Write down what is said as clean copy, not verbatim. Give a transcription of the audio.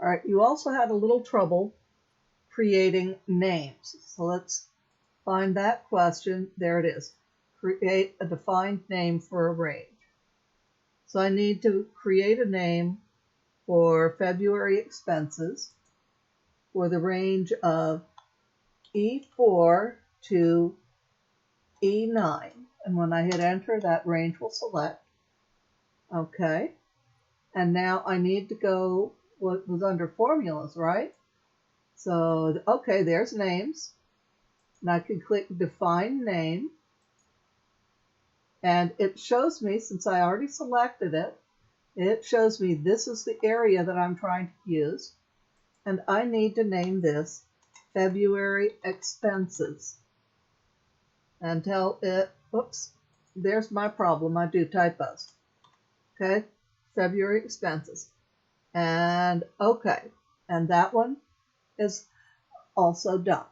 All right, you also had a little trouble creating names. So let's find that question. There it is. Create a defined name for a range. So I need to create a name for February expenses for the range of E4 to E9. And when I hit enter, that range will select. Okay. And now I need to go what was under formulas, right? So, okay, there's names. And I can click define name. And it shows me, since I already selected it, it shows me this is the area that I'm trying to use. And I need to name this February expenses. And tell it, oops, there's my problem. I do typos. Okay, February expenses. And okay, and that one is also done.